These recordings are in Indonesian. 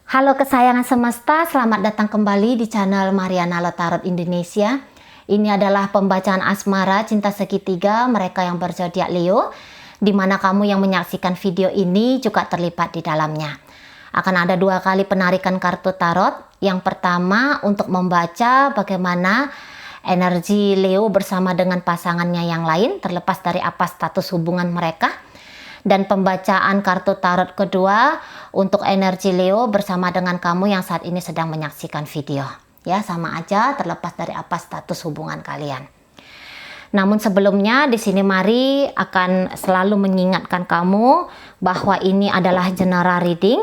Halo kesayangan semesta, selamat datang kembali di channel Mariana Tarot Indonesia. Ini adalah pembacaan asmara cinta segitiga mereka yang berzodiak Leo, di mana kamu yang menyaksikan video ini juga terlibat di dalamnya. Akan ada 2 kali penarikan kartu tarot. Yang pertama untuk membaca bagaimana energi Leo bersama dengan pasangannya yang lain, terlepas dari apa status hubungan mereka. Dan pembacaan kartu tarot kedua untuk energi Leo bersama dengan kamu yang saat ini sedang menyaksikan video. Ya, sama aja terlepas dari apa status hubungan kalian. Namun sebelumnya di sini mari akan selalu mengingatkan kamu bahwa ini adalah general reading.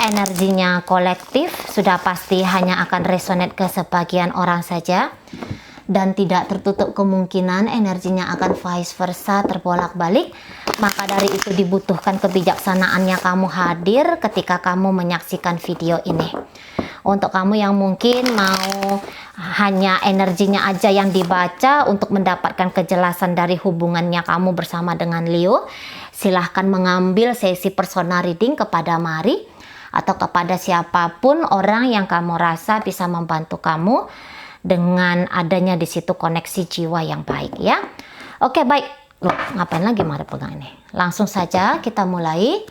Energinya kolektif, sudah pasti hanya akan resonate ke sebagian orang saja. Dan tidak tertutup kemungkinan energinya akan vice versa terbolak-balik. Maka dari itu dibutuhkan kebijaksanaannya kamu hadir ketika kamu menyaksikan video ini. Untuk kamu yang mungkin mau hanya energinya aja yang dibaca untuk mendapatkan kejelasan dari hubungannya kamu bersama dengan Leo, silahkan mengambil sesi personal reading kepada Mari atau kepada siapapun orang yang kamu rasa bisa membantu kamu dengan adanya di situ koneksi jiwa yang baik ya. Oke, baik. Loh, ngapain lagi Mari pegang ini? Langsung saja kita mulai.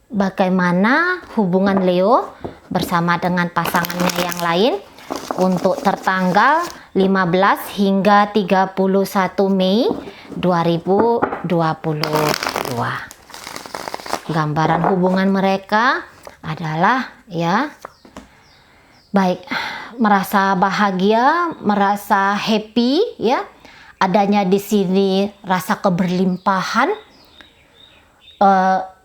Bagaimana hubungan Leo bersama dengan pasangannya yang lain untuk tertanggal 15 hingga 31 Mei 2022. Gambaran hubungan mereka adalah ya baik, merasa bahagia, merasa happy ya. Adanya di sini rasa keberlimpahan.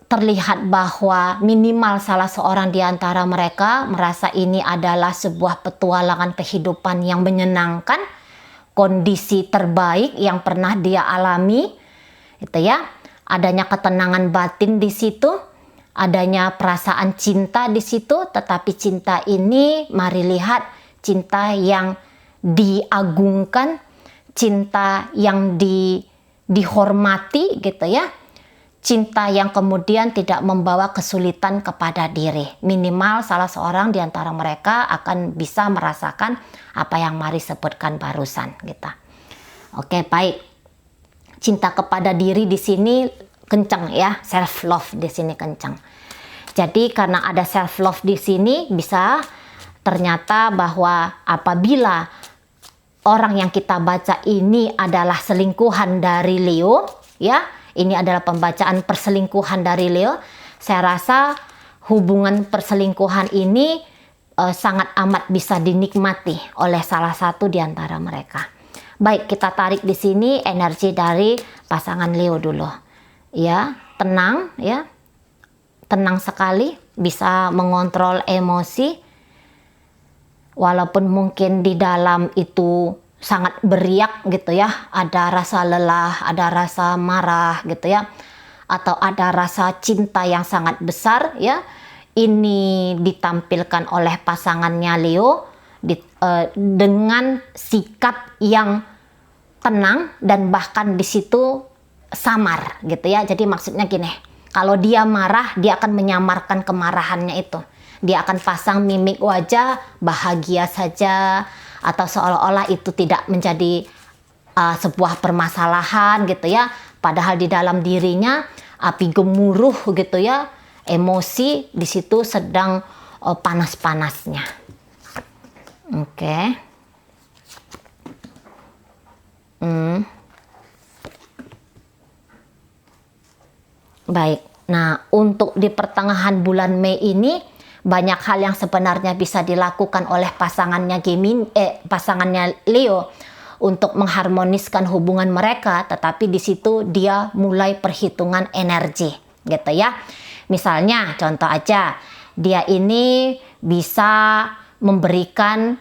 Terlihat bahwa minimal salah seorang di antara mereka merasa ini adalah sebuah petualangan kehidupan yang menyenangkan, kondisi terbaik yang pernah dia alami. Itu ya. Adanya ketenangan batin di situ. Adanya perasaan cinta di situ, tetapi cinta ini mari lihat cinta yang diagungkan, cinta yang dihormati gitu ya. Cinta yang kemudian tidak membawa kesulitan kepada diri. Minimal salah seorang di antara mereka akan bisa merasakan apa yang Mari sebutkan barusan gitu. Oke, baik. Cinta kepada diri di sini kencang ya, self love di sini kencang. Jadi karena ada self love di sini bisa ternyata bahwa apabila orang yang kita baca ini adalah selingkuhan dari Leo ya, ini adalah pembacaan perselingkuhan dari Leo. Saya rasa hubungan perselingkuhan ini sangat amat bisa dinikmati oleh salah satu di antara mereka. Baik, kita tarik di sini energi dari pasangan Leo dulu. Ya, tenang ya. Tenang sekali, bisa mengontrol emosi. Walaupun mungkin di dalam itu sangat beriak gitu ya, ada rasa lelah, ada rasa marah gitu ya, atau ada rasa cinta yang sangat besar ya. Ini ditampilkan oleh pasangannya Leo dengan sikap yang tenang dan bahkan di situ samar gitu ya. Jadi maksudnya gini, kalau dia marah dia akan menyamarkan kemarahannya itu. Dia akan pasang mimik wajah bahagia saja, atau seolah-olah itu tidak menjadi sebuah permasalahan gitu ya. Padahal di dalam dirinya api gemuruh gitu ya. Emosi di situ sedang panas-panasnya. Oke. Baik. Nah, untuk di pertengahan bulan Mei ini banyak hal yang sebenarnya bisa dilakukan oleh pasangannya pasangannya Leo untuk mengharmoniskan hubungan mereka, tetapi di situ dia mulai perhitungan energi gitu ya. Misalnya contoh aja, dia ini bisa memberikan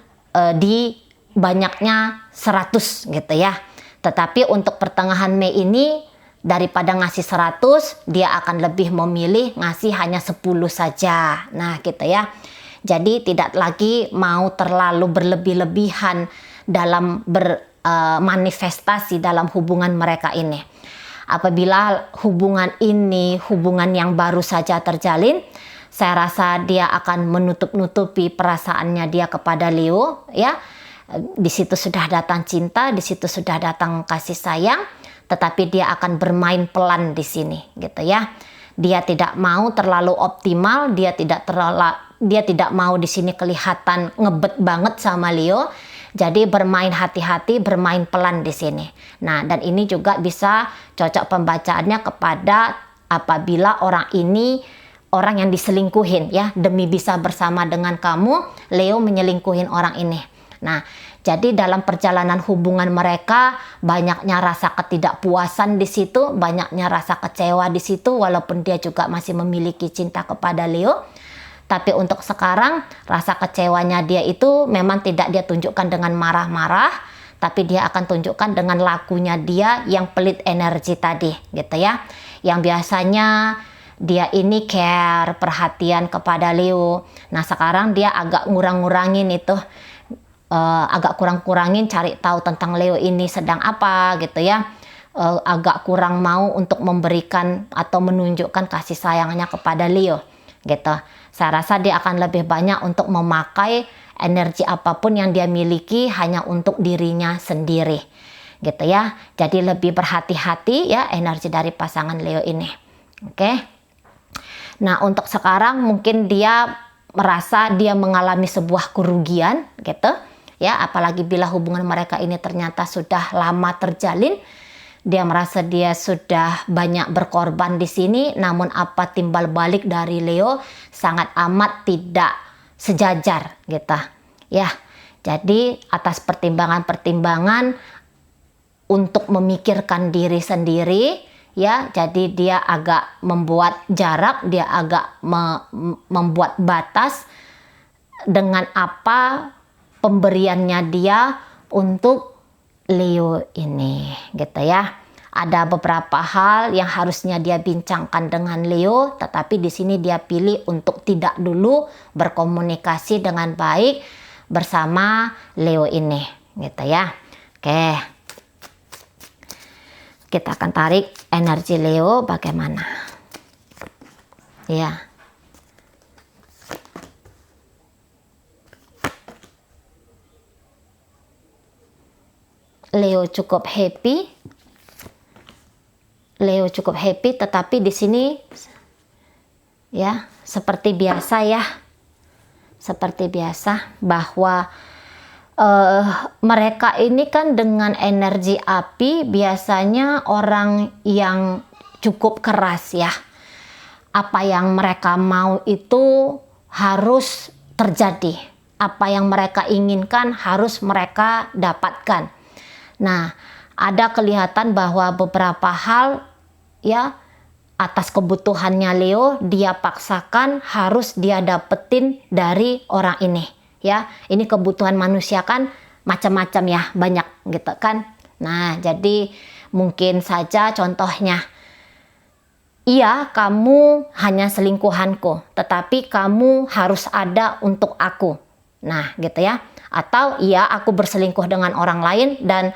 di banyaknya 100 gitu ya. Tetapi untuk pertengahan Mei ini daripada ngasih 100, dia akan lebih memilih ngasih hanya 10 saja. Nah gitu ya. Jadi tidak lagi mau terlalu berlebih-lebihan dalam bermanifestasi dalam hubungan mereka ini. Apabila hubungan ini hubungan yang baru saja terjalin, saya rasa dia akan menutup-nutupi perasaannya dia kepada Leo, ya. Di situ sudah datang cinta, di situ sudah datang kasih sayang, tetapi dia akan bermain pelan di sini, gitu ya. Dia tidak mau terlalu optimal, dia tidak mau di sini kelihatan ngebet banget sama Leo. Jadi bermain hati-hati, bermain pelan di sini. Nah, dan ini juga bisa cocok pembacaannya kepada apabila orang ini orang yang diselingkuhin, ya, demi bisa bersama dengan kamu, Leo menyelingkuhin orang ini. Nah, jadi dalam perjalanan hubungan mereka banyaknya rasa ketidakpuasan di situ, banyaknya rasa kecewa di situ, walaupun dia juga masih memiliki cinta kepada Leo. Tapi untuk sekarang rasa kecewanya dia itu memang tidak dia tunjukkan dengan marah-marah, tapi dia akan tunjukkan dengan lakunya dia yang pelit energi tadi, gitu ya. Yang biasanya dia ini care, perhatian kepada Leo. Nah, sekarang dia agak ngurang-ngurangin itu, agak kurang-kurangin cari tahu tentang Leo ini sedang apa, gitu ya. Agak kurang mau untuk memberikan atau menunjukkan kasih sayangnya kepada Leo, gitu. Saya rasa dia akan lebih banyak untuk memakai energi apapun yang dia miliki hanya untuk dirinya sendiri, gitu ya. Jadi lebih berhati-hati ya energi dari pasangan Leo ini. Oke. Nah, untuk sekarang mungkin dia merasa dia mengalami sebuah kerugian, gitu ya. Apalagi bila hubungan mereka ini ternyata sudah lama terjalin. Dia merasa dia sudah banyak berkorban di sini, namun apa timbal balik dari Leo sangat amat tidak sejajar, gitu ya. Jadi atas pertimbangan-pertimbangan untuk memikirkan diri sendiri, ya, jadi dia agak membuat jarak, dia agak membuat batas dengan apa pemberiannya dia untuk Leo ini, gitu ya. Ada beberapa hal yang harusnya dia bincangkan dengan Leo, tetapi di sini dia pilih untuk tidak dulu berkomunikasi dengan baik bersama Leo ini, gitu ya. Oke. Kita akan tarik energi Leo bagaimana. Ya. Leo cukup happy. Leo cukup happy, tetapi di sini ya seperti biasa ya. Seperti biasa bahwa mereka ini kan dengan energi api biasanya orang yang cukup keras ya. Apa yang mereka mau itu harus terjadi. Apa yang mereka inginkan harus mereka dapatkan. Nah, ada kelihatan bahwa beberapa hal ya atas kebutuhannya Leo dia paksakan harus dia dapetin dari orang ini ya. Ini kebutuhan manusia kan macam-macam ya, banyak gitu kan. Nah, jadi mungkin saja contohnya, iya kamu hanya selingkuhanku, tetapi kamu harus ada untuk aku. Nah, gitu ya. Atau iya aku berselingkuh dengan orang lain dan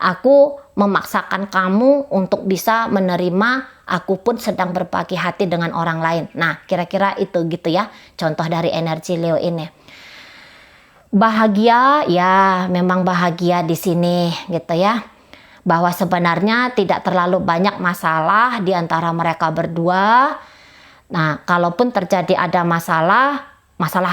aku memaksakan kamu untuk bisa menerima aku pun sedang berbagi hati dengan orang lain. Nah, kira-kira itu gitu ya. Contoh dari energi Leo ini. Bahagia, ya memang bahagia di sini gitu ya. Bahwa sebenarnya tidak terlalu banyak masalah di antara mereka berdua. Nah, kalaupun terjadi ada masalah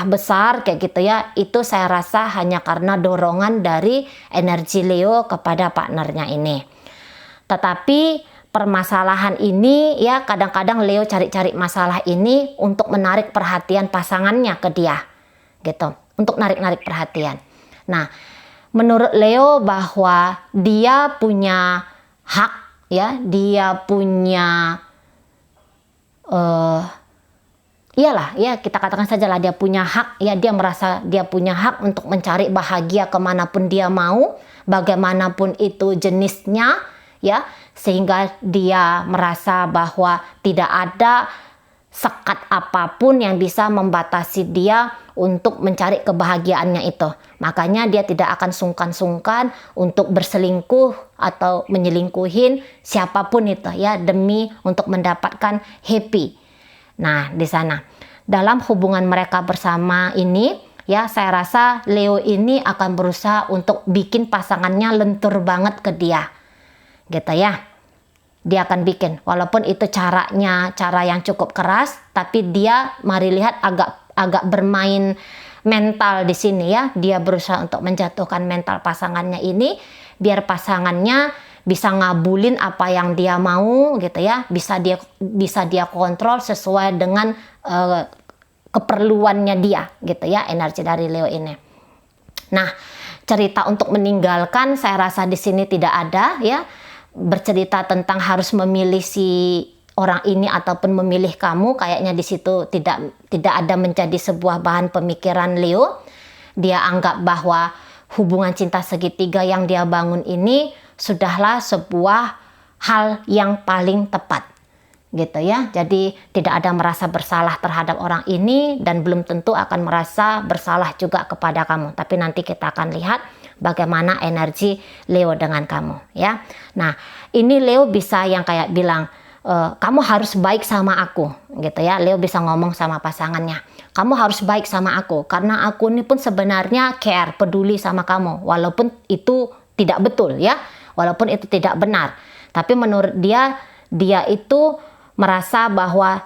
besar kayak gitu ya, itu saya rasa hanya karena dorongan dari energi Leo kepada partnernya ini. Tetapi permasalahan ini ya kadang-kadang Leo cari-cari masalah ini untuk menarik perhatian pasangannya ke dia gitu, untuk narik-narik perhatian. Nah, menurut Leo bahwa dia punya hak ya, dia punya iyalah ya, kita katakan saja lah dia punya hak ya, dia merasa dia punya hak untuk mencari bahagia kemanapun dia mau, bagaimanapun itu jenisnya ya, sehingga dia merasa bahwa tidak ada sekat apapun yang bisa membatasi dia untuk mencari kebahagiaannya itu. Makanya dia tidak akan sungkan-sungkan untuk berselingkuh atau menyelingkuhin siapapun itu ya, demi untuk mendapatkan happy. Nah, di sana. dalam hubungan mereka bersama ini, ya saya rasa Leo ini akan berusaha untuk bikin pasangannya lentur banget ke dia, gitu ya. Dia akan bikin, walaupun itu caranya cara yang cukup keras, tapi dia mari lihat agak bermain mental di sini ya. Dia berusaha untuk menjatuhkan mental pasangannya ini biar pasangannya bisa ngabulin apa yang dia mau, gitu ya. Bisa dia kontrol sesuai dengan keperluannya dia, gitu ya, energi dari Leo ini. Nah, cerita untuk meninggalkan saya rasa di sini tidak ada ya. Bercerita tentang harus memilih si orang ini ataupun memilih kamu, kayaknya di situ tidak ada menjadi sebuah bahan pemikiran Leo. Dia anggap bahwa hubungan cinta segitiga yang dia bangun ini sudahlah sebuah hal yang paling tepat, gitu ya. Jadi tidak ada merasa bersalah terhadap orang ini dan belum tentu akan merasa bersalah juga kepada kamu. Tapi nanti kita akan lihat bagaimana energi Leo dengan kamu ya. Nah, ini Leo bisa yang kayak bilang, kamu harus baik sama aku, gitu ya. Leo bisa ngomong sama pasangannya, kamu harus baik sama aku karena aku ini pun sebenarnya care, peduli sama kamu, walaupun itu tidak betul ya, walaupun itu tidak benar. Tapi menurut dia itu merasa bahwa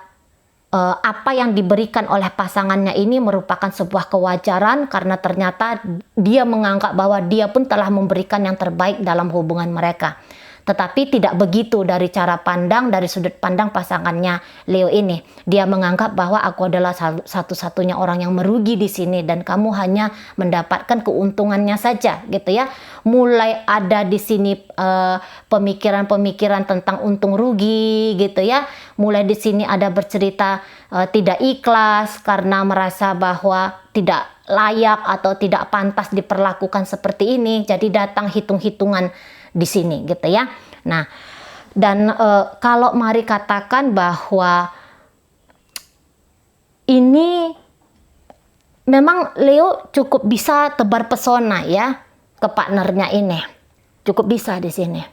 apa yang diberikan oleh pasangannya ini merupakan sebuah kewajaran karena ternyata dia menganggap bahwa dia pun telah memberikan yang terbaik dalam hubungan mereka. Tetapi tidak begitu dari cara pandang, dari sudut pandang pasangannya Leo ini. Dia menganggap bahwa aku adalah satu-satunya orang yang merugi di sini dan kamu hanya mendapatkan keuntungannya saja, gitu ya. Mulai ada di sini pemikiran-pemikiran tentang untung rugi, gitu ya. Mulai di sini ada bercerita tidak ikhlas karena merasa bahwa tidak layak atau tidak pantas diperlakukan seperti ini. Jadi datang hitung-hitungan di sini, gitu ya. Nah, dan kalau mari katakan bahwa ini memang Leo cukup bisa tebar pesona ya ke partnernya ini, cukup bisa di sini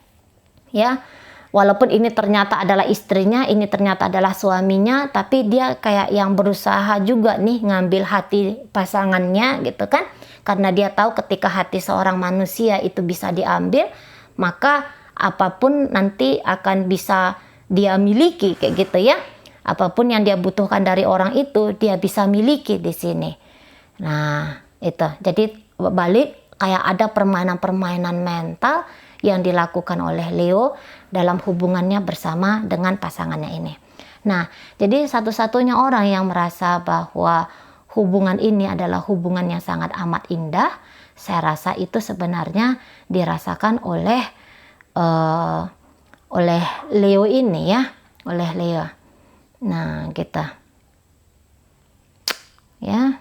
ya. Walaupun ini ternyata adalah istrinya, ini ternyata adalah suaminya, tapi dia kayak yang berusaha juga nih ngambil hati pasangannya, gitu kan. Karena dia tahu ketika hati seorang manusia itu bisa diambil, maka apapun nanti akan bisa dia miliki, kayak gitu ya. Apapun yang dia butuhkan dari orang itu dia bisa miliki di sini. Nah, itu. Jadi balik kayak ada permainan-permainan mental yang dilakukan oleh Leo dalam hubungannya bersama dengan pasangannya ini. Nah, jadi satu-satunya orang yang merasa bahwa hubungan ini adalah hubungan yang sangat amat indah, saya rasa itu sebenarnya dirasakan oleh Leo ini ya, oleh Leo. Nah, gitu. Ya.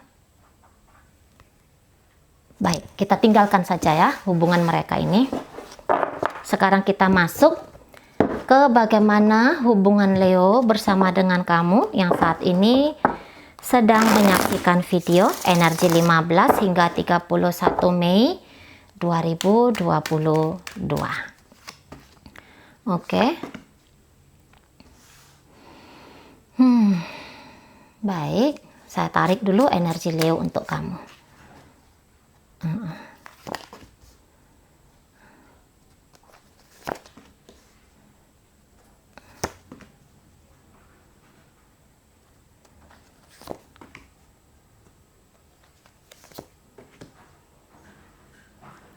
Baik, kita tinggalkan saja ya hubungan mereka ini. Sekarang kita masuk ke bagaimana hubungan Leo bersama dengan kamu yang saat ini sedang menyaksikan video energi 15 hingga 31 Mei 2022. Oke. Baik, saya tarik dulu energi Leo untuk kamu.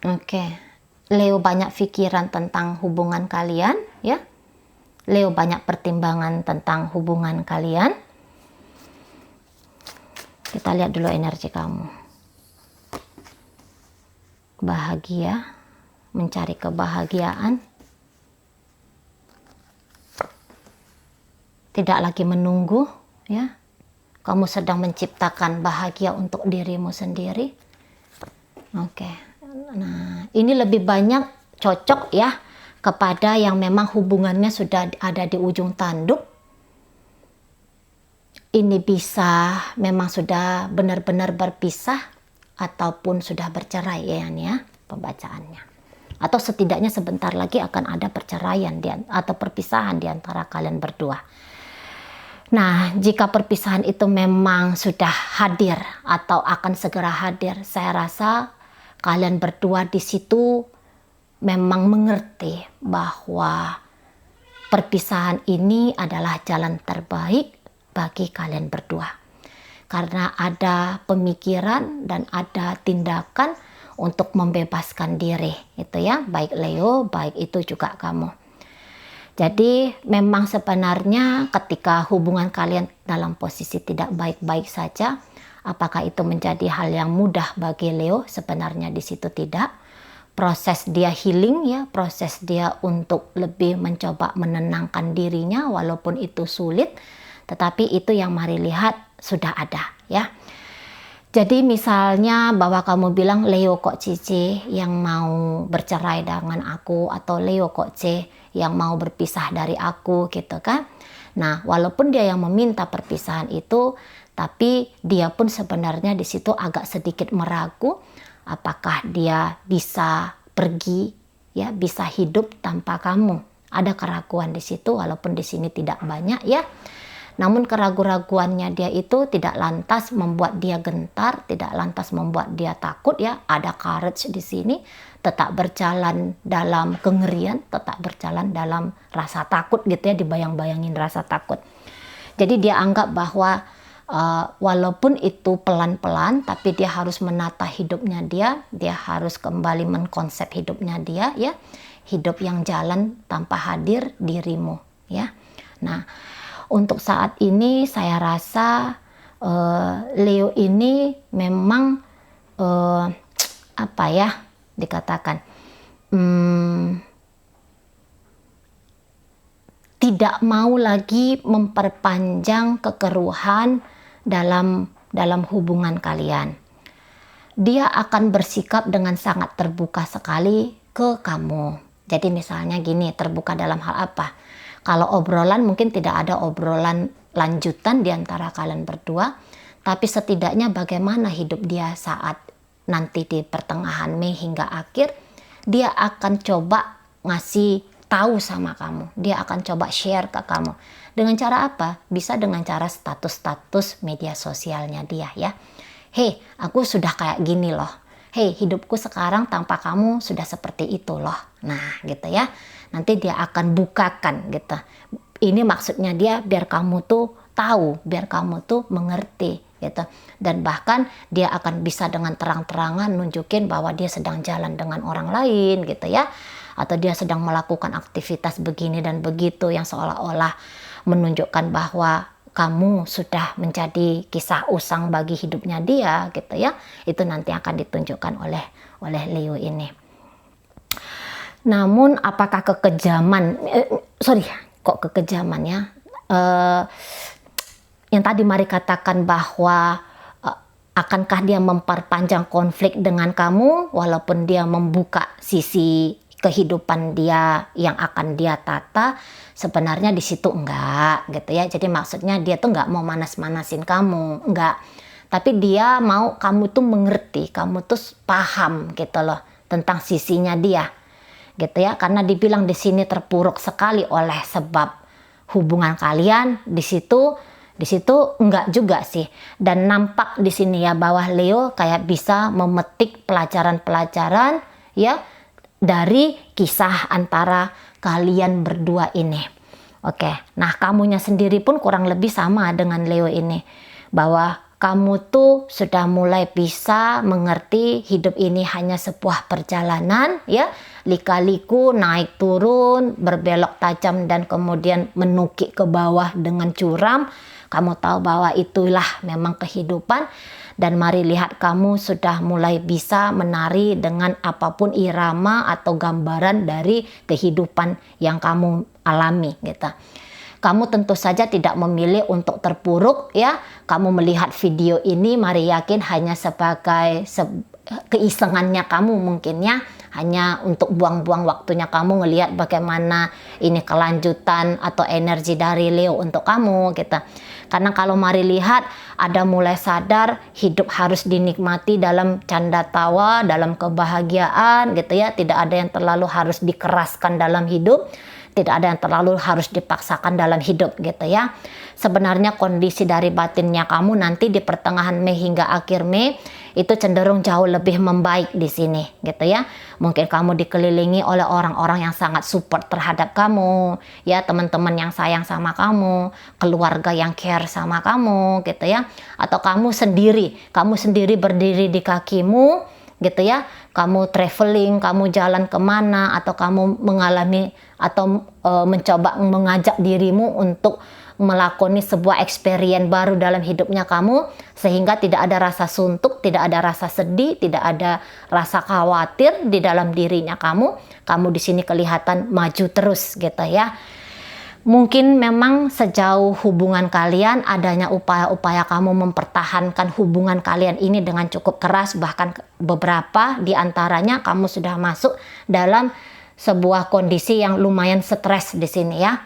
Oke, Leo banyak pikiran tentang hubungan kalian ya. Leo banyak pertimbangan tentang hubungan kalian. Kita lihat dulu energi kamu. Bahagia, mencari kebahagiaan. Tidak lagi menunggu ya. Kamu sedang menciptakan bahagia untuk dirimu sendiri. Oke. Nah, ini lebih banyak cocok ya kepada yang memang hubungannya sudah ada di ujung tanduk. Ini bisa memang sudah benar-benar berpisah ataupun sudah bercerai ya pembacaannya. Atau setidaknya sebentar lagi akan ada perceraian atau perpisahan di antara kalian berdua. Nah, jika perpisahan itu memang sudah hadir atau akan segera hadir, saya rasa kalian berdua di situ memang mengerti bahwa perpisahan ini adalah jalan terbaik bagi kalian berdua. Karena ada pemikiran dan ada tindakan untuk membebaskan diri, itu ya, baik Leo, baik itu juga kamu. Jadi memang sebenarnya ketika hubungan kalian dalam posisi tidak baik-baik saja, apakah itu menjadi hal yang mudah bagi Leo? Sebenarnya di situ tidak. Proses dia healing ya, proses dia untuk lebih mencoba menenangkan dirinya walaupun itu sulit, tetapi itu yang mari lihat sudah ada ya. Jadi misalnya bahwa kamu bilang, Leo kok Cici yang mau bercerai dengan aku, atau Leo kok C yang mau berpisah dari aku gitu kan. Nah, walaupun dia yang meminta perpisahan itu, tapi dia pun sebenarnya di situ agak sedikit meragu apakah dia bisa pergi ya, bisa hidup tanpa kamu. Ada keraguan di situ walaupun di sini tidak banyak ya. Namun keraguan-raguannya dia itu tidak lantas membuat dia gentar, tidak lantas membuat dia takut ya. Ada courage di sini, tetap berjalan dalam kengerian, tetap berjalan dalam rasa takut gitu ya, dibayang-bayangin rasa takut. Jadi dia anggap bahwa walaupun itu pelan-pelan, tapi dia harus menata hidupnya dia harus kembali mengkonsep hidupnya dia ya. Hidup yang jalan tanpa hadir dirimu ya. Nah, untuk saat ini saya rasa Leo ini memang apa ya dikatakan tidak mau lagi memperpanjang kekeruhan dalam hubungan kalian. Dia akan bersikap dengan sangat terbuka sekali ke kamu. Jadi misalnya gini, terbuka dalam hal apa? Kalau obrolan mungkin tidak ada obrolan lanjutan di antara kalian berdua, tapi setidaknya bagaimana hidup dia saat nanti di pertengahan Mei hingga akhir, dia akan coba ngasih tahu sama kamu. Dia akan coba share ke kamu. Dengan cara apa? Bisa dengan cara status-status media sosialnya dia ya. Hei, aku sudah kayak gini loh. Hei, hidupku sekarang tanpa kamu sudah seperti itu loh. Nah, gitu ya. Nanti dia akan bukakan gitu. Ini maksudnya dia biar kamu tuh tahu, biar kamu tuh mengerti gitu. Dan bahkan dia akan bisa dengan terang-terangan nunjukin bahwa dia sedang jalan dengan orang lain gitu ya. Atau dia sedang melakukan aktivitas begini dan begitu yang seolah-olah menunjukkan bahwa kamu sudah menjadi kisah usang bagi hidupnya dia gitu ya. Itu nanti akan ditunjukkan oleh Leo ini. Namun apakah kekejaman, kekejaman ya, yang tadi mari katakan bahwa akankah dia memperpanjang konflik dengan kamu walaupun dia membuka sisi kehidupan dia yang akan dia tata, sebenarnya di situ enggak gitu ya. Jadi maksudnya dia tuh enggak mau manas-manasin kamu, enggak. Tapi dia mau kamu tuh mengerti, kamu tuh paham gitu loh tentang sisinya dia. Gitu ya, karena dibilang di sini terpuruk sekali oleh sebab hubungan kalian di situ enggak juga sih. Dan nampak di sini ya bahwa Leo kayak bisa memetik pelajaran-pelajaran ya dari kisah antara kalian berdua ini. Oke, nah kamunya sendiri pun kurang lebih sama dengan Leo ini, bahwa kamu tuh sudah mulai bisa mengerti hidup ini hanya sebuah perjalanan ya, lika-liku, naik turun, berbelok tajam dan kemudian menukik ke bawah dengan curam. Kamu tahu bahwa itulah memang kehidupan, dan mari lihat kamu sudah mulai bisa menari dengan apapun irama atau gambaran dari kehidupan yang kamu alami gitu. Kamu tentu saja tidak memilih untuk terpuruk ya. Kamu melihat video ini mari yakin hanya sebagai keisengannya kamu mungkin ya. Hanya untuk buang-buang waktunya kamu ngelihat bagaimana ini kelanjutan atau energi dari Leo untuk kamu gitu. Karena kalau mari lihat ada mulai sadar hidup harus dinikmati dalam canda tawa, dalam kebahagiaan gitu ya. Tidak ada yang terlalu harus dikeraskan dalam hidup. Tidak ada yang terlalu harus dipaksakan dalam hidup gitu ya. Sebenarnya kondisi dari batinnya kamu nanti di pertengahan Mei hingga akhir Mei itu cenderung jauh lebih membaik di sini gitu ya. Mungkin kamu dikelilingi oleh orang-orang yang sangat support terhadap kamu ya, teman-teman yang sayang sama kamu, keluarga yang care sama kamu gitu ya. Atau kamu sendiri berdiri di kakimu gitu ya. Kamu traveling, kamu jalan kemana, atau kamu mengalami atau mencoba mengajak dirimu untuk melakoni sebuah experience baru dalam hidupnya kamu, sehingga tidak ada rasa suntuk, tidak ada rasa sedih, tidak ada rasa khawatir di dalam dirinya kamu. Kamu di sini kelihatan maju terus gitu ya. Mungkin memang sejauh hubungan kalian adanya upaya-upaya kamu mempertahankan hubungan kalian ini dengan cukup keras, bahkan beberapa di antaranya kamu sudah masuk dalam sebuah kondisi yang lumayan stres di sini ya.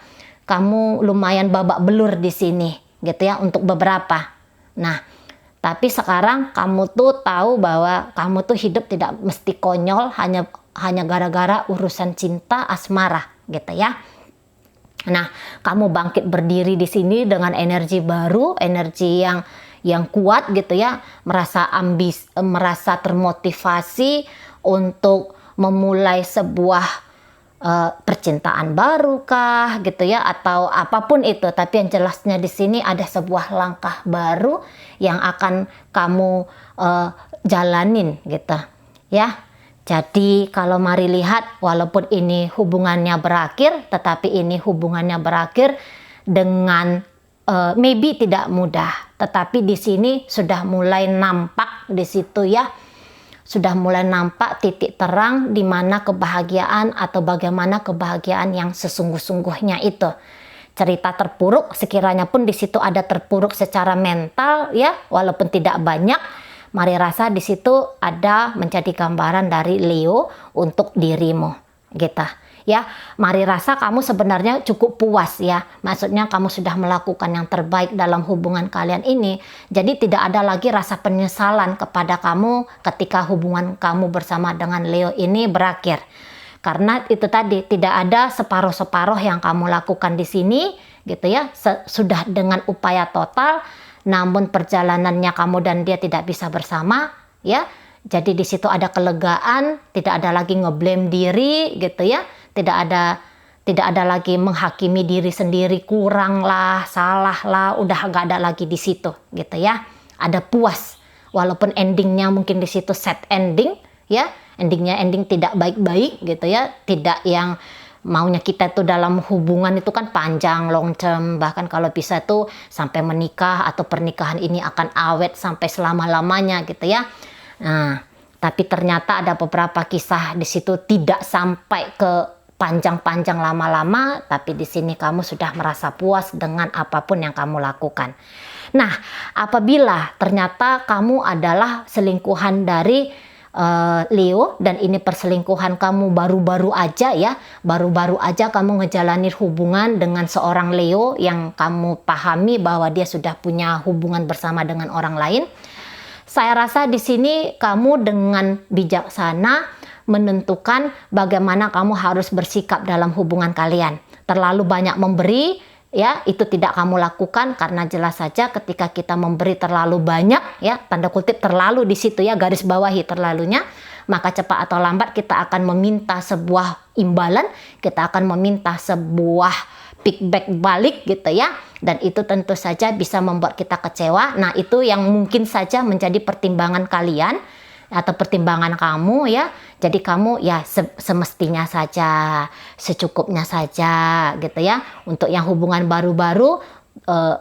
Kamu lumayan babak belur di sini gitu ya untuk beberapa. Nah, tapi sekarang kamu tuh tahu bahwa kamu tuh hidup tidak mesti konyol hanya gara-gara urusan cinta asmara gitu ya. Nah, kamu bangkit berdiri di sini dengan energi baru, energi yang kuat gitu ya, merasa termotivasi untuk memulai sebuah percintaan baru kah gitu ya, atau apapun itu. Tapi yang jelasnya di sini ada sebuah langkah baru yang akan kamu jalanin gitu ya. Jadi kalau mari lihat, walaupun ini hubungannya berakhir, tetapi ini hubungannya berakhir dengan maybe tidak mudah, tetapi di sini sudah mulai nampak di situ ya. Sudah mulai nampak titik terang di mana kebahagiaan atau bagaimana kebahagiaan yang sesungguh-sungguhnya itu. Cerita terpuruk sekiranya pun di situ ada terpuruk secara mental ya, walaupun tidak banyak. Mari rasa di situ ada menjadi gambaran dari Leo untuk dirimu gitu. Ya, mari rasa kamu sebenarnya cukup puas ya. Maksudnya kamu sudah melakukan yang terbaik dalam hubungan kalian ini. Jadi tidak ada lagi rasa penyesalan kepada kamu ketika hubungan kamu bersama dengan Leo ini berakhir. Karena itu tadi tidak ada separuh-separuh yang kamu lakukan di sini gitu ya. Sudah dengan upaya total, namun perjalanannya kamu dan dia tidak bisa bersama ya. Jadi di situ ada kelegaan, tidak ada lagi ngeblame diri gitu ya. Tidak ada lagi menghakimi diri sendiri, kurang lah, salah lah, udah gak ada lagi di situ gitu ya. Ada puas, walaupun endingnya mungkin di situ sad ending ya, ending tidak baik-baik gitu ya, tidak yang maunya kita tuh dalam hubungan itu kan panjang, long term, bahkan kalau bisa tuh sampai menikah atau pernikahan ini akan awet sampai selama-lamanya gitu ya. Nah, tapi ternyata ada beberapa kisah di situ tidak sampai ke panjang-panjang lama-lama, tapi di sini kamu sudah merasa puas dengan apapun yang kamu lakukan. Nah, apabila ternyata kamu adalah selingkuhan dari Leo, dan ini perselingkuhan kamu baru-baru aja ya, baru-baru aja kamu ngejalanin hubungan dengan seorang Leo yang kamu pahami bahwa dia sudah punya hubungan bersama dengan orang lain. Saya rasa di sini kamu dengan bijaksana menentukan bagaimana kamu harus bersikap dalam hubungan kalian. Terlalu banyak memberi ya, itu tidak kamu lakukan, karena jelas saja ketika kita memberi terlalu banyak ya, tanda kutip terlalu di situ ya, garis bawahi terlalunya, maka cepat atau lambat kita akan meminta sebuah imbalan, kita akan meminta sebuah feedback balik gitu ya, dan itu tentu saja bisa membuat kita kecewa. Nah, itu yang mungkin saja menjadi pertimbangan kalian atau pertimbangan kamu ya. Jadi kamu ya semestinya saja, secukupnya saja gitu ya. Untuk yang hubungan baru-baru,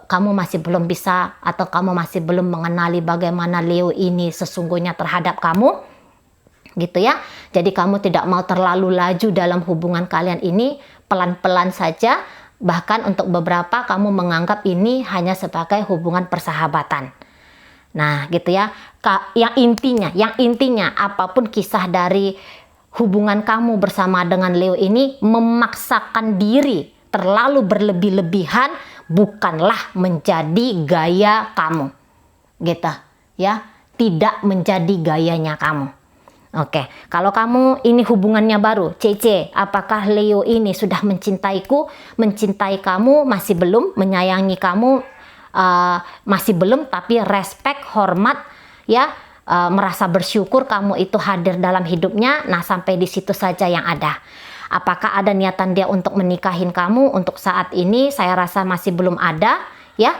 kamu masih belum bisa atau kamu masih belum mengenali bagaimana Leo ini sesungguhnya terhadap kamu gitu ya. Jadi kamu tidak mau terlalu laju dalam hubungan kalian ini, pelan-pelan saja. Bahkan untuk beberapa kamu menganggap ini hanya sebagai hubungan persahabatan. Nah gitu ya, yang intinya apapun kisah dari hubungan kamu bersama dengan Leo ini, memaksakan diri terlalu berlebih-lebihan bukanlah menjadi gaya kamu gitu ya, tidak menjadi gayanya kamu. Oke, kalau kamu ini hubungannya baru, CC, apakah Leo ini sudah mencintaiku, mencintai kamu, masih belum, menyayangi kamu, masih belum, tapi respect, hormat, ya, merasa bersyukur kamu itu hadir dalam hidupnya. Nah, sampai di situ saja yang ada. Apakah ada niatan dia untuk menikahin kamu? Untuk saat ini, saya rasa masih belum ada, ya,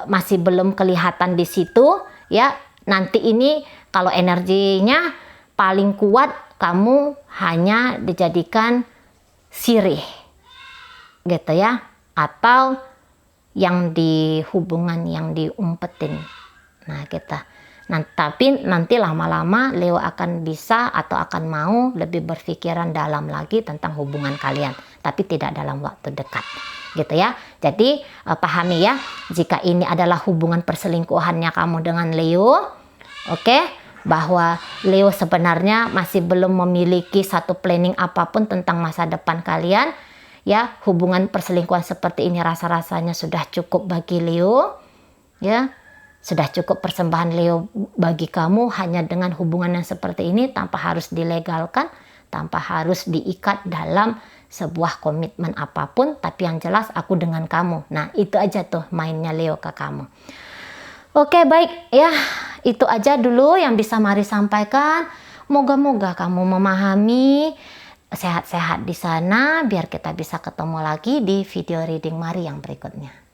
masih belum kelihatan di situ, ya. Nanti ini kalau energinya paling kuat, kamu hanya dijadikan sirih, gitu ya, atau yang di hubungan yang diumpetin. Nah, kita. Nah, tapi nanti lama-lama Leo akan bisa atau akan mau lebih berpikiran dalam lagi tentang hubungan kalian, tapi tidak dalam waktu dekat, gitu ya. Jadi pahami ya, jika ini adalah hubungan perselingkuhannya kamu dengan Leo, oke, bahwa Leo sebenarnya masih belum memiliki satu planning apapun tentang masa depan kalian, ya. Hubungan perselingkuhan seperti ini rasa-rasanya sudah cukup bagi Leo, ya. Sudah cukup persembahan Leo bagi kamu hanya dengan hubungan yang seperti ini, tanpa harus dilegalkan, tanpa harus diikat dalam sebuah komitmen apapun, tapi yang jelas aku dengan kamu. Nah, itu aja tuh mainnya Leo ke kamu. Oke, baik ya, itu aja dulu yang bisa Mari sampaikan. Moga-moga kamu memahami, sehat-sehat di sana, biar kita bisa ketemu lagi di video reading Mari yang berikutnya.